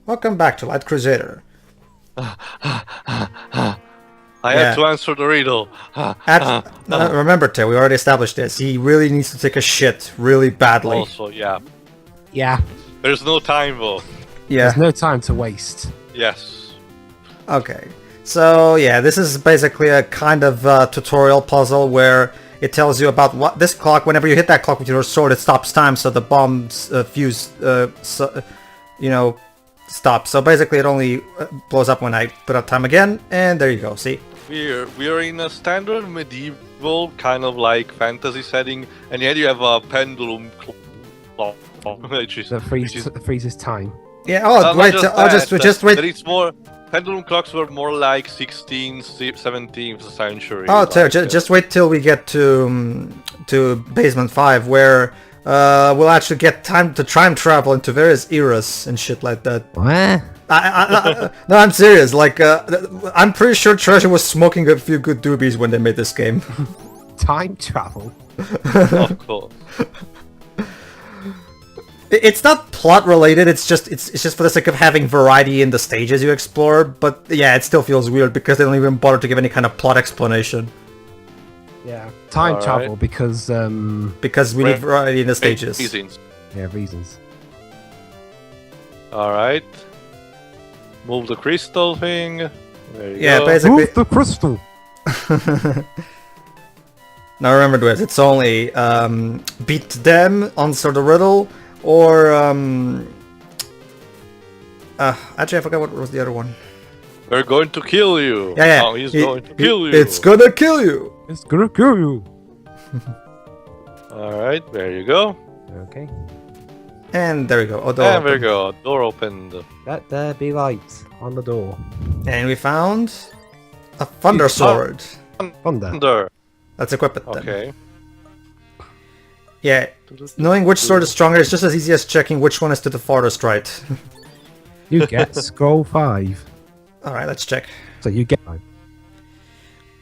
Welcome back to Light Crusader. I have to answer the riddle. Remember, Tay, we already established this. He really needs to take a shit really badly. Also, yeah. Yeah. There's no time though. Yeah. There's no time to waste. Yes. Okay. So, yeah, this is basically a kind of tutorial puzzle where it tells you about what this clock, whenever you hit that clock with your sword, it stops time, so the bomb's fuse, stops. So basically it only blows up when I put up time again, and there you go, see? We're in a standard medieval kind of like fantasy setting, and yet you have a pendulum clock, that freezes time. Yeah, wait, just wait. But it's more, pendulum clocks were more like 16th, 17th century. Oh, like, just wait till we get to basement 5, where we'll actually get time travel into various eras and shit like that. What? No, I'm serious. Like, I'm pretty sure Treasure was smoking a few good doobies when they made this game. Time travel? Of course. It's not plot related. It's just for the sake of having variety in the stages you explore. But yeah, it still feels weird because they don't even bother to give any kind of plot explanation. Yeah, time travel because we need variety in the stages. Reasons. Yeah, reasons. All right. Move the crystal thing. There you go. Basically. Move the crystal. Now remember, Dwez, it's only beat them, answer the riddle, or actually I forgot what was the other one. We're going to kill you. Yeah. Oh, he's going to kill you. It's gonna kill you. It's gonna kill you. All right, there you go. Okay. And there we go. And there we go. Door opened. Let there be light on the door. And we found a thunder sword. Thunder. Let's equip it then. Okay. Yeah, knowing which sword is stronger is just as easy as checking which one is to the farthest right. You get scroll 5. Alright, let's check. So you get 5.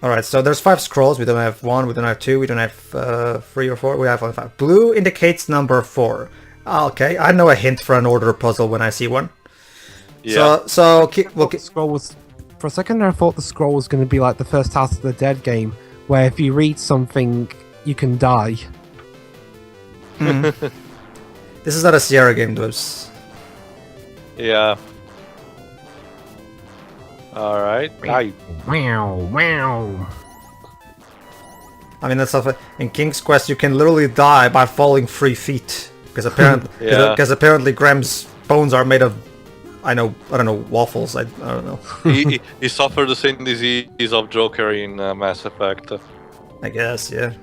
Alright, so there's 5 scrolls. We don't have 1, we don't have 2, we don't have 3 or 4. We have only 5. Blue indicates number 4. Okay, I know a hint for an order puzzle when I see one. Yeah. Scroll was, for a second I thought the scroll was going to be like the first House of the Dead game, where if you read something, you can die. This is not a Sierra game, Dwebs. Yeah. Alright. Wow. I mean, that's stuff. In King's Quest, you can literally die by falling 3 feet. Because apparently Graham's bones are made of, I don't know, waffles. I don't know. he suffered the same disease of Joker in Mass Effect. I guess, yeah.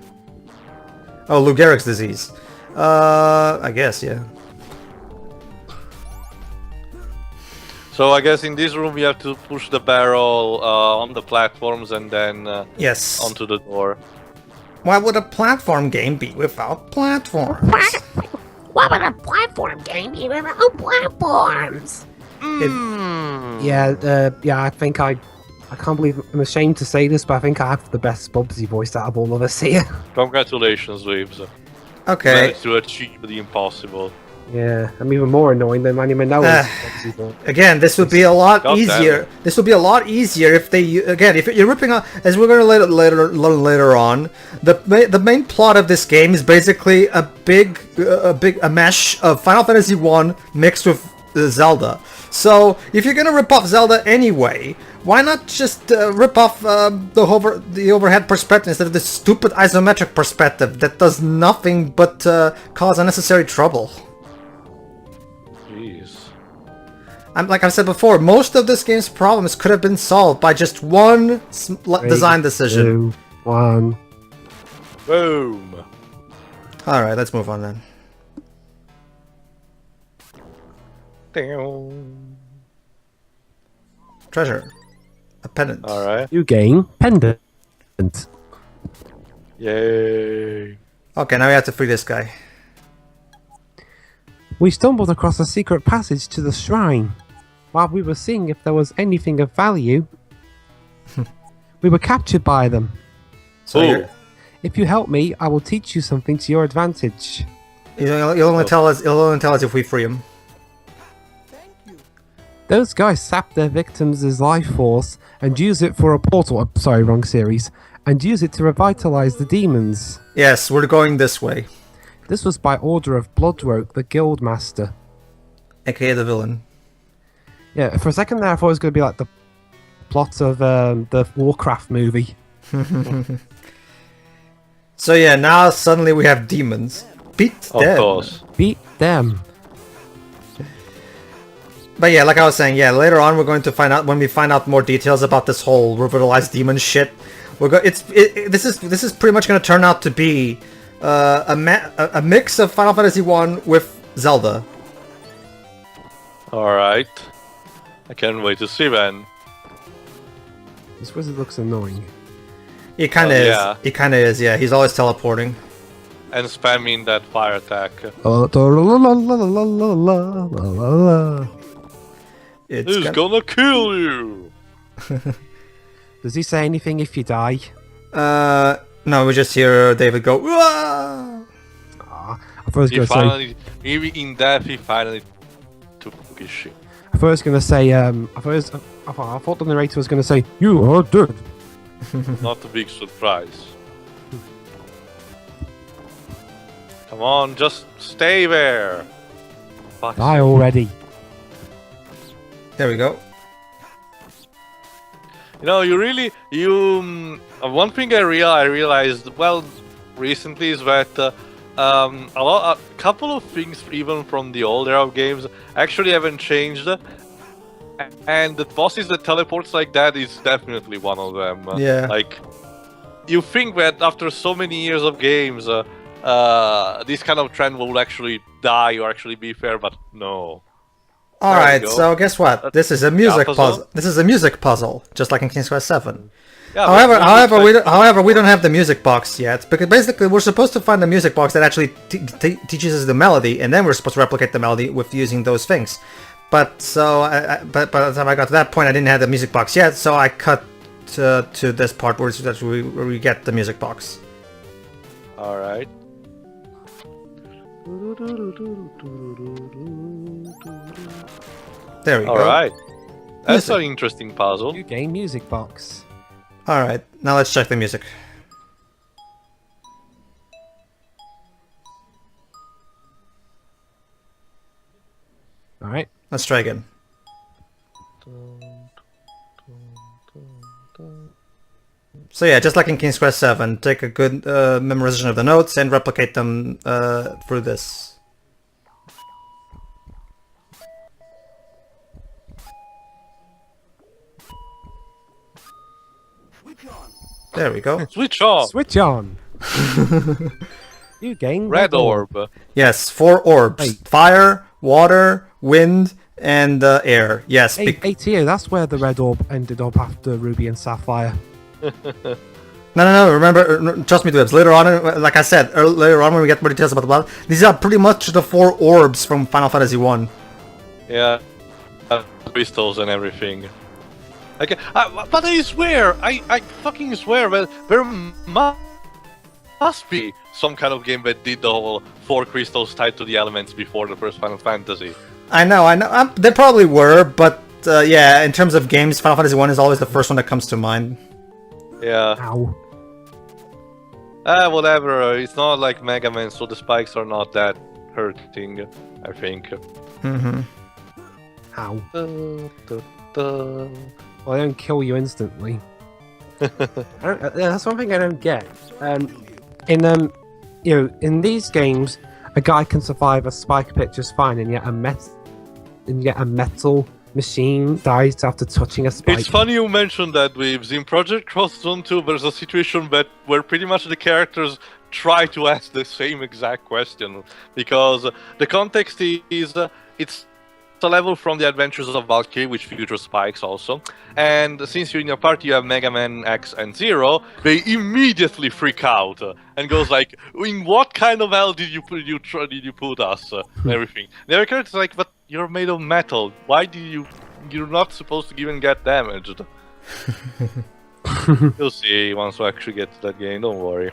Oh, Lou Gehrig's disease. I guess, yeah. So I guess in this room we have to push the barrel on the platforms and then yes, onto the door. Why would a platform game be without platforms? Why would a platform game be without platforms? Yeah, I think I can't believe I'm ashamed to say this, but I think I have the best Bubsy voice out of all of us here. Congratulations, Waves. Okay. Managed to achieve the impossible. Yeah, I'm even more annoying than Manny Manoa's Bubsy voice. Again, this would be a lot easier. This would be a lot easier if they if you're ripping off, as we're going to learn later on. The main plot of this game is basically a mesh of Final Fantasy 1 mixed with Zelda. So if you're gonna rip off Zelda anyway, why not just rip off the overhead perspective instead of this stupid isometric perspective that does nothing but cause unnecessary trouble? Jeez. Like I said before, most of this game's problems could have been solved by just one design decision. 3, 2, 1. Boom. All right, let's move on then. Treasure. A pendant. Alright. You gain pendant. Yay. Okay, now we have to free this guy. We stumbled across a secret passage to the shrine. While we were seeing if there was anything of value, we were captured by them. So if you help me, I will teach you something to your advantage. He'll only tell us if we free him. Those guys sap their victims' life force and use it for a portal. Sorry, wrong series. And use it to revitalize the demons. Yes, we're going this way. This was by order of Bloodroke, the guild master. AKA the villain. Yeah, for a second there, I thought it was going to be like the plot of the Warcraft movie. So yeah, now suddenly we have demons. Beat them. Of course. Beat them. But yeah, like I was saying, yeah, later on we're going to find out when we find out more details about this whole revitalized demon shit. This is pretty much going to turn out to be a mix of Final Fantasy 1 with Zelda. Alright. I can't wait to see, man. This wizard looks annoying. He kind of is. yeah. He kind of is, yeah. He's always teleporting. And spamming that fire attack. It's Who's gonna kill you? Does he say anything if you die? No, we just hear David go, "Wah!" I thought I was He going to say. finally, maybe in death, he finally took his shit. I thought I was going to say. I thought the narrator was going to say, "You are dead." Not a big surprise. Come on, just stay there. Fuck. Die already. There we go. You know, one thing I realized, well, recently is that a couple of things, even from the old era of games, actually haven't changed. And the bosses that teleports like that is definitely one of them. Yeah. Like, you think that after so many years of games, this kind of trend will actually die or actually be fair, but no. Alright, go. so guess what? That's This is a music puzzle. puzzle. This is a music puzzle, just like in King's Quest 7. Yeah, However, we don't have the music box yet, because basically we're supposed to find the music box that actually teaches us the melody, and then we're supposed to replicate the melody with using those things. But but by the time I got to that point, I didn't have the music box yet, so I cut to this part where we get the music box. Alright. There we go. Alright. That's Music. an interesting puzzle. New game music box. Alright, now let's check the music. All right. Let's try again. So yeah, just like in King's Quest 7, take a good memorization of the notes and replicate them through this. There we go. Switch on! Switch on. You gain Red orb. Yes, 4 orbs. Hey. Fire, water, wind, and air. Yes. Hey, ATO, that's where the red orb ended up after Ruby and Sapphire. No. Remember, trust me, Dwebs. Later on, like I said, later on when we get more details about the battle, these are pretty much the 4 orbs from Final Fantasy 1. Yeah. Crystals and everything. Okay, but I swear, I fucking swear that there must be some kind of game that did the whole 4 crystals tied to the elements before the first Final Fantasy. I know. There probably were, but yeah, in terms of games, Final Fantasy 1 is always the first one that comes to mind. Yeah. Ow. Whatever. It's not like Mega Man, so the spikes are not that hurting, I think. Mm-hmm. Ow. Well, they don't kill you instantly. That's one thing I don't get. In these games, a guy can survive a spike pit just fine, and yet a metal machine dies after touching a spike. It's funny you mentioned that, Weebs. In Project Cross Zone 2, there's a situation where pretty much the characters try to ask the same exact question, because the context is it's a level from the Adventures of Valkyrie, which features spikes also, and since you're in your party you have Mega Man X and Zero, they immediately freak out and goes like, in what kind of hell did you put us and everything. The other character's like, but you're made of metal, why you're not supposed to even get damaged. You'll see once we actually get to that game, don't worry.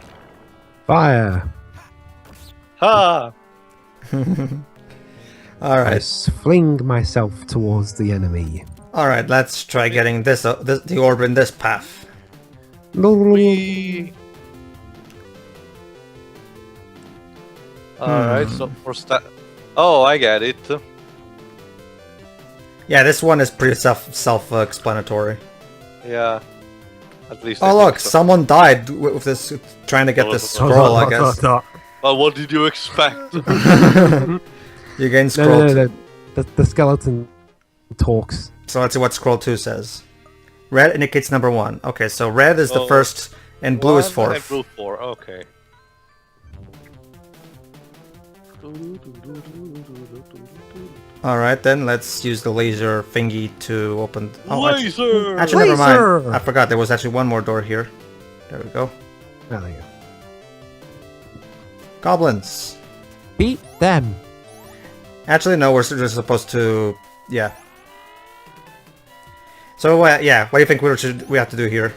Fire. Ha! All I right. fling myself towards the enemy. All right. Let's try getting the orb in this path. Whee! Alright, so for Oh, I get it. Yeah, this one is pretty self-explanatory. Yeah. At least Oh I look, think so. someone died with this, trying to get this scroll, I guess. Well, what did you expect? You gain scroll. No. The skeleton talks. So let's see what scroll 2 says. Red indicates number 1. Okay, so red is the Oh, first, and blue is One and 4th. blue 4, okay. Alright then, let's use the laser thingy to open... Laser! Actually, never Laser! mind. I forgot, there was actually one more door here. There we go. Oh, there you go. Goblins. Beat them. Actually, no, we're just supposed to... Yeah. So, yeah, what do you think we have to do here?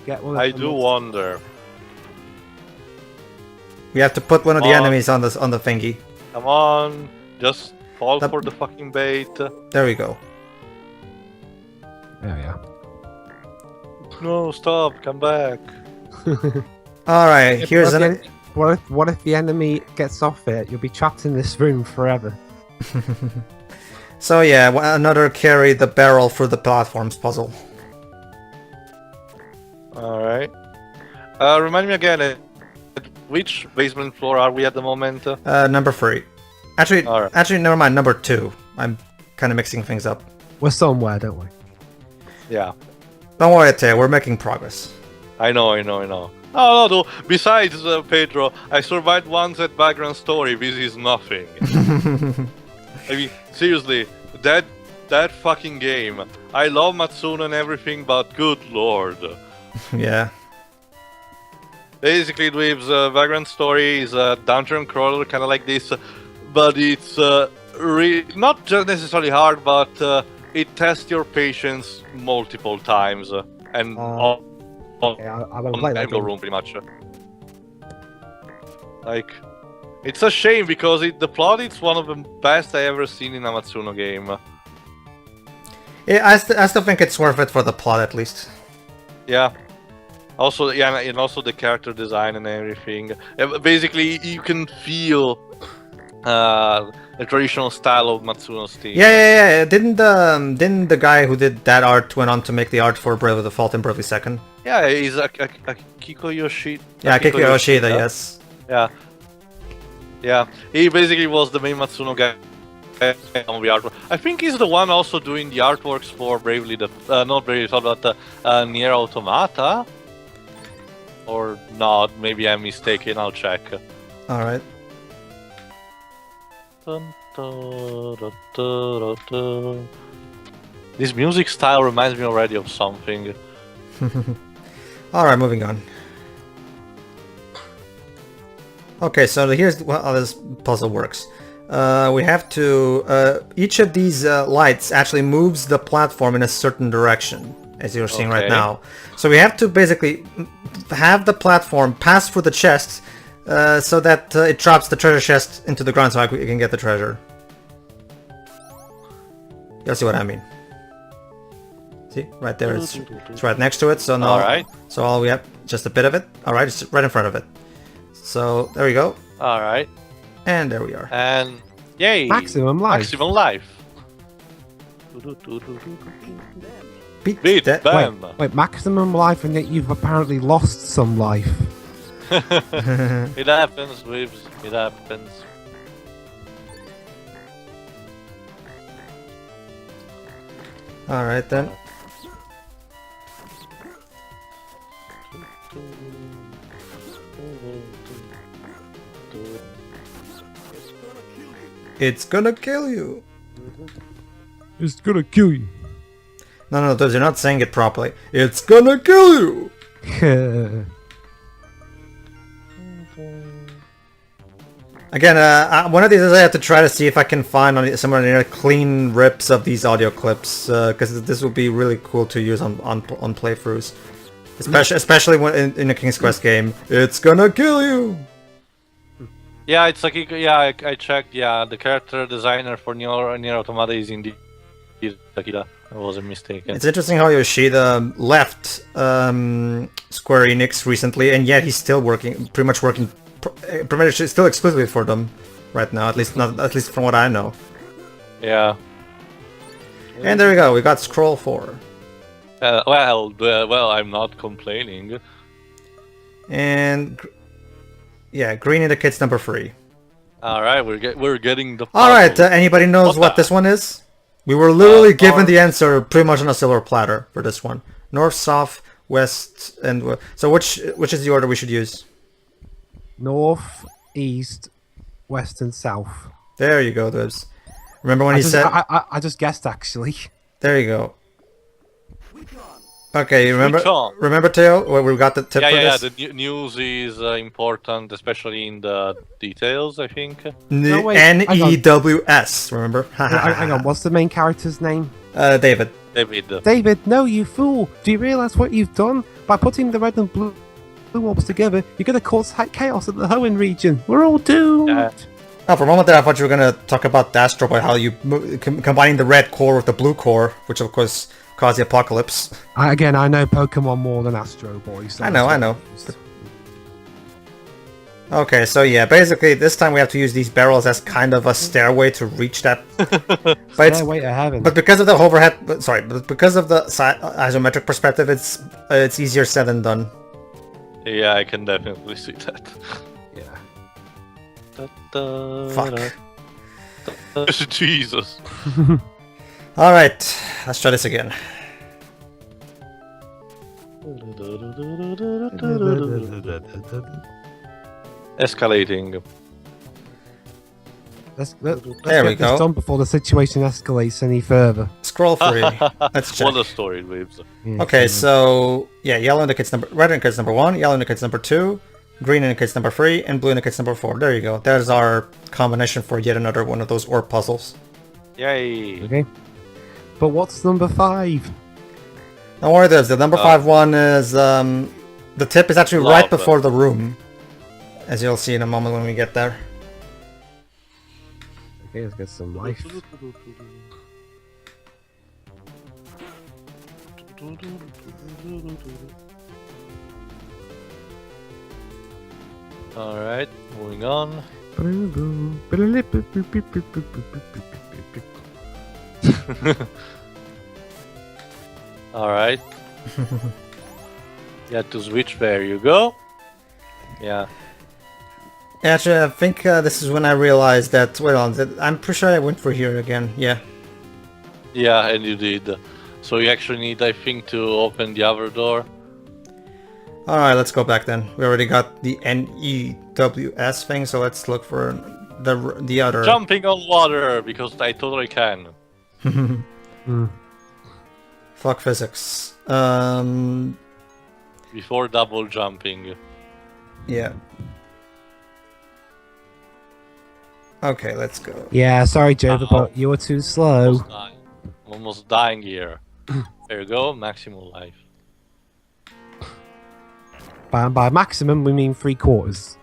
Get one of I them. do wonder. We have to put one of the On. enemies on the thingy. Come on, just fall That- for the fucking bait. There we go. There we are. No, stop, come back. Alright, here's an... What if the enemy gets off it? You'll be trapped in this room forever. So yeah, another carry the barrel through the platforms puzzle. Alright. Remind me again, at which basement floor are we at the moment? Number 3. Actually, Alright. never mind, number 2. I'm kind of mixing things up. We're somewhere, don't we? Yeah, Don't worry, Teo, we're making progress. I know. Oh, no, besides, Pedro, I survived once at background story, this is nothing. I mean, seriously, that fucking game. I love Matsuno and everything, but good lord. Yeah. Basically, Dweeb's Vagrant Story is a dungeon crawler, kind of like this, but it's not just necessarily hard, but it tests your patience multiple times, and all Okay, I won't play that the game. room pretty much. Like, it's a shame because the plot is one of the best I ever seen in a Matsuno game. Yeah, I still think it's worth it for the plot at least. Yeah. Also, yeah, and also the character design and everything. Basically, you can feel the traditional style of Matsuno's team. Yeah. Didn't the guy who did that art went on to make the art for Brave of the Fault and Bravely Second? Yeah, he's a Kiko Yoshida. Yeah, Kiko Yoshida, yes. Yeah. Yeah, he basically was the main Matsuno guy on the artwork. I think he's the one also doing the artworks for Bravely the... not Bravely the Fault, but Nier Automata? Or not, maybe I'm mistaken, I'll check. Alright. This music style reminds me already of something. Alright, moving on. Okay, so here's how this puzzle works. We have to... each of these lights actually moves the platform in a certain direction, as you're seeing right Okay. now. So we have to basically have the platform pass through the chest so that it drops the treasure chest into the ground so we can get the treasure. You'll see what I mean. See, right there, it's right next to it, so now... Alright. So all we have, just a bit of it. Alright, it's right in front of it. So, there we go. Alright. And there we are. And yay! Maximum life. Maximum life. Beat that. Bam! Wait, maximum life, and yet you've apparently lost some life. It happens, Weebs. It happens. Alright then. It's gonna kill you. It's gonna kill you. No, those are not saying it properly. It's gonna kill you. Again, one of these days I have to try to see if I can find somewhere near clean rips of these audio clips, because this would be really cool to use on playthroughs, especially when in a King's Quest game. It's gonna kill you. Yeah, it's like I checked. Yeah, the character designer for Nier Automata is indeed Takida. I wasn't mistaken. It's interesting how Yoshida left Square Enix recently, and yet he's still working, pretty much still exclusively for them right now. At least from what I know. Yeah. And there we go. We got Scroll 4. Well, I'm not complaining. And yeah, green indicates number 3. All right, we're getting the. All right. Anybody knows what this one is? We were literally given the answer pretty much on a silver platter for this one. North, south, west, and so which is the order we should use? North, east, west, and south. There you go, Dibs. Remember when he said? I just guessed actually. There you go. Okay, you remember? Which Remember, Teo? Where we got the tip for Yeah. this? The news is important, especially in the details. I think. No, wait, NEWS. Remember? Hang on. What's the main character's name? David. David. David, no, you fool! Do you realise what you've done? By putting the red and blue orbs together, you're going to cause chaos at the Hoenn region. We're all doomed! Oh, for a moment there, I thought you were going to talk about the Astro Boy, how you combining the red core with the blue core, which of course caused the apocalypse. Again, I know Pokemon more than Astro Boy. So I know. Okay, so yeah, basically this time we have to use these barrels as kind of a stairway to reach that. Stairway to heaven. But because of the because of the isometric perspective, it's easier said than done. Yeah, I can definitely see that. Fuck. Jesus. Alright, let's try this again. Escalating. Let's There get we this go. done before the situation escalates any further. Scroll 3. Let's check. What a story, Waves. Okay, so yeah, yellow indicates red indicates number 1, yellow indicates number 2, green indicates number 3, and blue indicates number 4. There you go. There's our combination for yet another one of those orb puzzles. Yay. Okay. But what's number 5? Don't worry, the number 5 one is the tip is actually right before the room, as you'll see in a moment when we get there. Okay, let's get some life. Alright, moving on. Alright. Yeah, to switch, there you go. Yeah. Actually, I think this is when I realized that, I'm pretty sure I went for here again, yeah. Yeah, and you did. So you actually need, I think, to open the other door. Alright, let's go back then. We already got the NEWS thing, so let's look for the other... Jumping on water, because I totally can. Fuck physics. Before double jumping. Yeah. Okay, let's go. Yeah, sorry, Jova, but you were too slow. Almost dying here. There you go, maximum life. By maximum, we mean 3/4.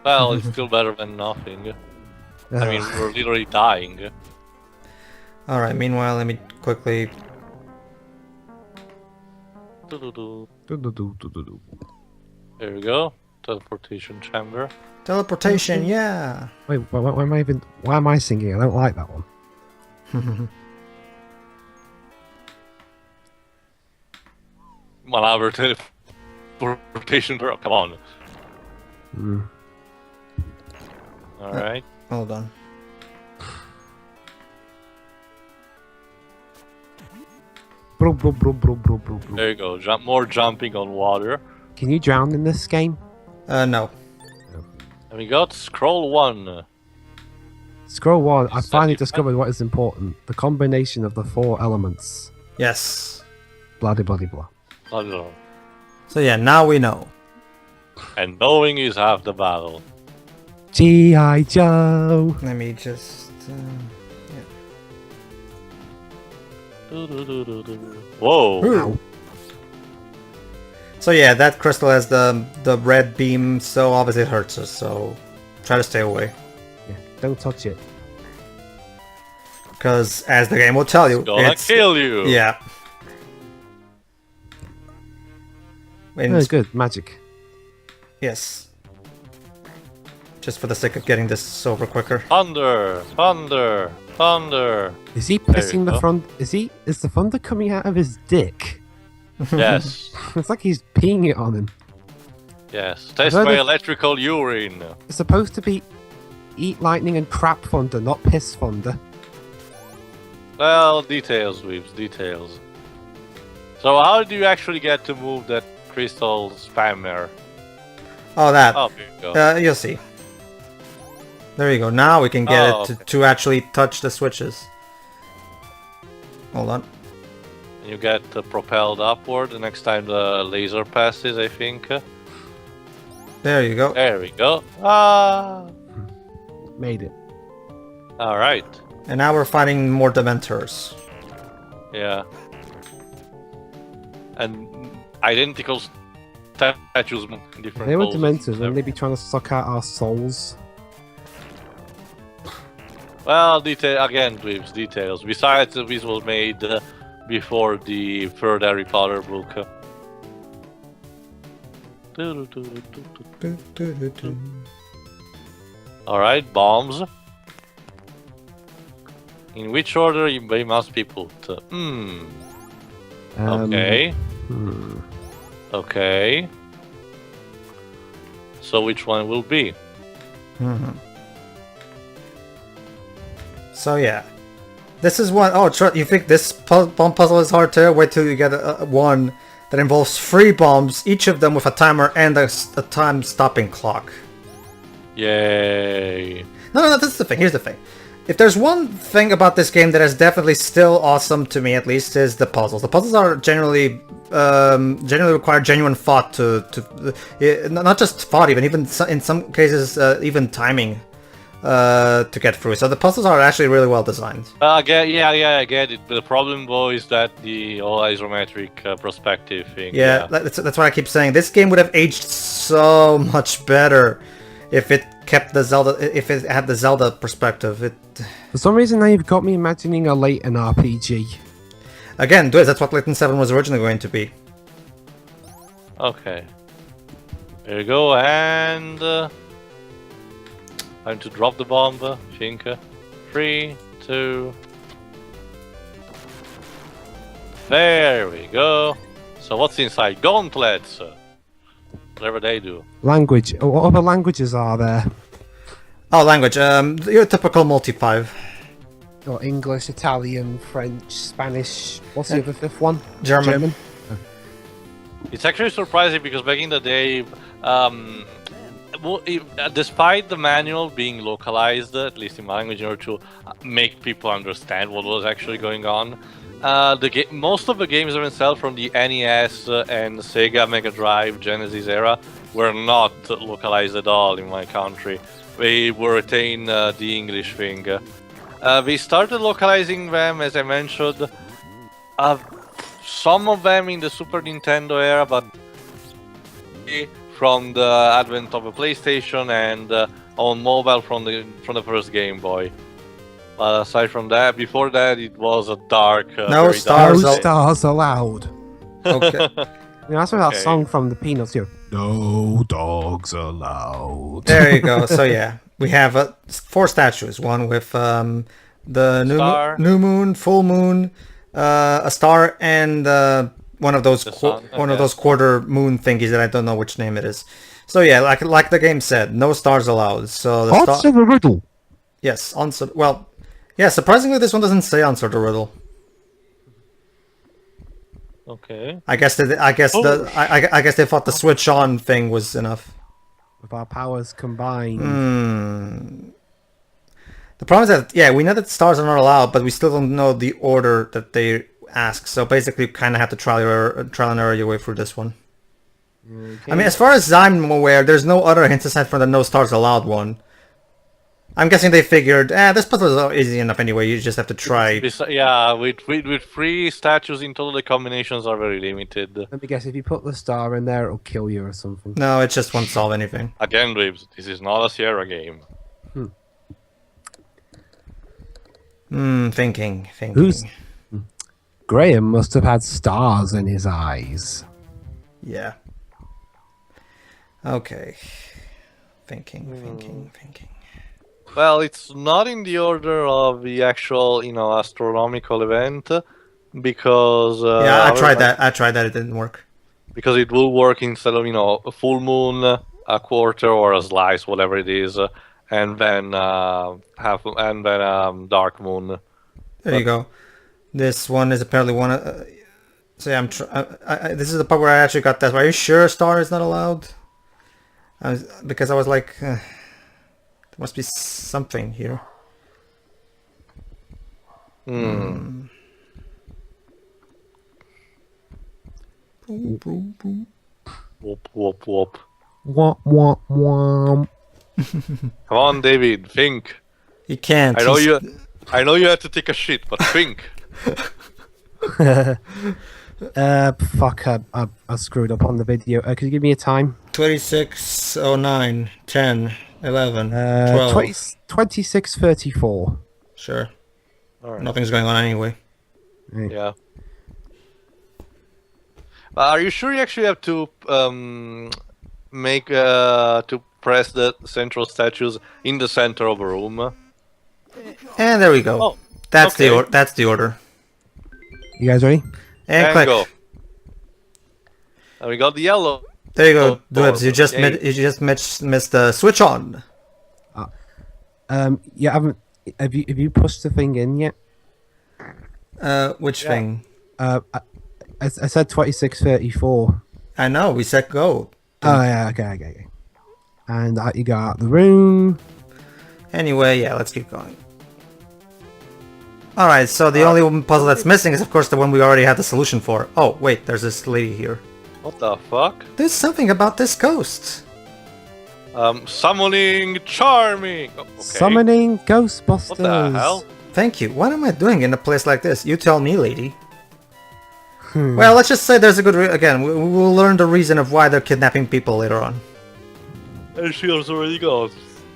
Well, it's still better than nothing. I mean, we're literally dying. Alright, meanwhile, let me quickly... There we go. Teleportation chamber. Teleportation, yeah! Wait, why am I singing? I don't like that one. Another teleportation girl, come on. Alright. Hold on. There you go. More jumping on water. Can you drown in this game? No. And we got scroll 1. Scroll 1, I finally you discovered what is important. The combination of the 4 elements. Yes. Blah de blah de blah. I don't know. So yeah, now we know. And knowing is half the battle. G.I. Joe! Let me just... Whoa! Ow. So yeah, that crystal has the red beam, so obviously it hurts us. So try to stay away. Yeah, don't touch it. Because as the game will tell you, Gonna kill you. Yeah. And Oh, good magic. yes. Just for the sake of getting this over quicker. Thunder, thunder, thunder. Is he There pissing you the go. front? Is the thunder coming out of his dick? Yes, It's like he's peeing it on him. yes. Test heard my of- electrical urine. It's supposed to be eat lightning and crap thunder, not piss thunder. Well, details, Weaves, details. So how do you actually get to move that crystal spammer? Oh, that. Oh, here you go. You'll see. There you go. Now we can get Oh, it okay. to actually touch the switches. Hold on. You get propelled upward the next time the laser passes, I think. There you go. There we go. Ah! Made it. Alright. And now we're fighting more Dementors. Yeah. And identical statues in different They were poses. dementors, and they'd be trying to suck out our souls. Well, again, Weaves, details. Besides, this was made before the third Harry Potter book. Alright, bombs. In which order they must be put? Okay. Hmm. Okay. So which one will be? Mhm. So yeah. This is one. Oh, you think this bomb puzzle is hard too? Wait till you get one that involves 3 bombs, each of them with a timer and a time stopping clock. Yay. No, that's the thing. Here's the thing. If there's one thing about this game that is definitely still awesome to me, at least, is the puzzles. The puzzles are generally require genuine thought not just thought, even in some cases, even timing to get through. So the puzzles are actually really well designed. I get it. But the problem, though, is that the all isometric perspective thing. Yeah, that's what I keep saying. This game would have aged so much better if it kept the Zelda, if it had the Zelda perspective. For some reason, now you've got me imagining a Layton RPG. Again, that's what Layton 7 was originally going to be. Okay. There you go, and time to drop the bomb. I think 3, 2. There we go. So what's inside? Gauntlets. Whatever they do. Language. What other languages are there? Oh, language. Your typical multi-5. Got English, Italian, French, Spanish. What's the other fifth one? German. It's actually surprising because back in the day, despite the manual being localized, at least in my language, in order to make people understand what was actually going on, most of the games themselves from the NES and Sega Mega Drive Genesis era were not localized at all in my country. They were retain the English thing. We started localizing them, as I mentioned, some of them in the Super Nintendo era, but from the advent of a PlayStation and on mobile from the first Game Boy. But aside from that, before that, it was a dark. No very stars. No dark stars allowed. Okay. You know, that's what that Okay. song from the Peanuts. You no dogs allowed. There you go. So yeah, we have 4 statues. One with the Star. new moon, full moon, a star, and one of those The sun, one of okay. those quarter moon thingies that I don't know which name it is. So yeah, like the game said, no stars allowed. So the Answer the riddle. yes, answer. Well, yeah. Surprisingly, this one doesn't say answer the riddle. Okay. I guess I guess they thought the switch on thing was enough. With our powers combined. Hmm. The problem is that, yeah, we know that stars are not allowed, but we still don't know the order that they ask. So basically, you kind of have to trial and error your way through this one. Okay. I mean, as far as I'm aware, there's no other hints aside from the no stars allowed one. I'm guessing they figured, this puzzle is easy enough anyway. You just have to try. Yeah, with 3 statues in total, the combinations are very limited. Let me guess, if you put the star in there, it'll kill you or something. No, it just won't solve anything. Again, Dweebs, this is not a Sierra game. Thinking. Who's... Graham must have had stars in his eyes. Yeah. Okay. Thinking. Well, it's not in the order of the actual, astronomical event, because... yeah, I tried that. It didn't work. Because it will work instead of, a full moon, a quarter, or a slice, whatever it is, and then dark moon. There you go. This one is apparently one. So yeah, this is the part where I actually got that. Are you sure a star is not allowed? Because I was like, there must be something here. Whoop. Womp womp womp. Come on, David, think. You can't. I know you had to take a shit, but think. Fuck, I screwed up on the video. Could you give me a time? 26:09, 10, 11, 12. 26:34. Sure. All right. Nothing's going on anyway. Yeah. Are you sure you actually have to to press the central statues in the center of a room? And there we go. Oh, that's okay. That's the order. You guys ready? And click. go. And we got the yellow. There you go, Dwebs. You just Okay. missed the switch on. You haven't. Have you pushed the thing in yet? Which Yeah. thing? I said 26:34. I know. We said go. Oh yeah, okay. And you go out the room. Anyway, yeah. Let's keep going. All right. So the only puzzle that's missing is, of course, the one we already had the solution for. Oh wait, there's this lady here. What the fuck? There's something about this ghost. Summoning charming. Oh, okay. Summoning Ghostbusters. What the hell? Thank you. What am I doing in a place like this? You tell me, lady. Well, let's just say there's a good again. We'll learn the reason of why they're kidnapping people later on. And she has already got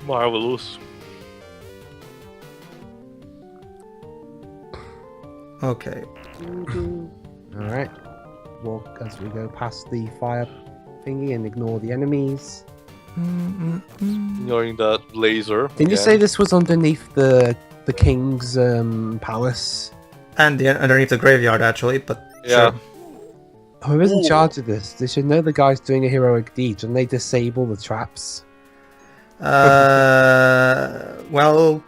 marvelous. Okay. All right. Walk as we go past the fire thingy and ignore the enemies. Ignoring that laser. Didn't you again. say this was underneath the king's palace? And underneath the graveyard, actually, but Yeah. sure. Whoever's in Ooh. charge of this, they should know the guy's doing a heroic deed, and they disable the traps. Well,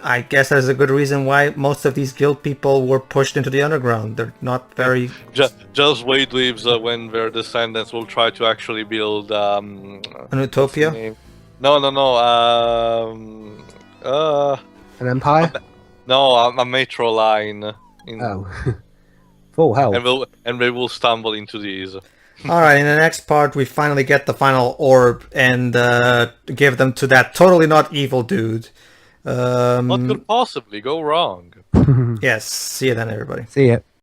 I guess there's a good reason why most of these guild people were pushed into the underground. They're not very... Just wait, Leaves, when their descendants will try to actually build An utopia? No. An empire? A metro line. Oh. Full hell. And they will stumble into these. Alright, in the next part we finally get the final orb and give them to that totally not evil dude. What could possibly go wrong? Yes, see you then, everybody. See ya.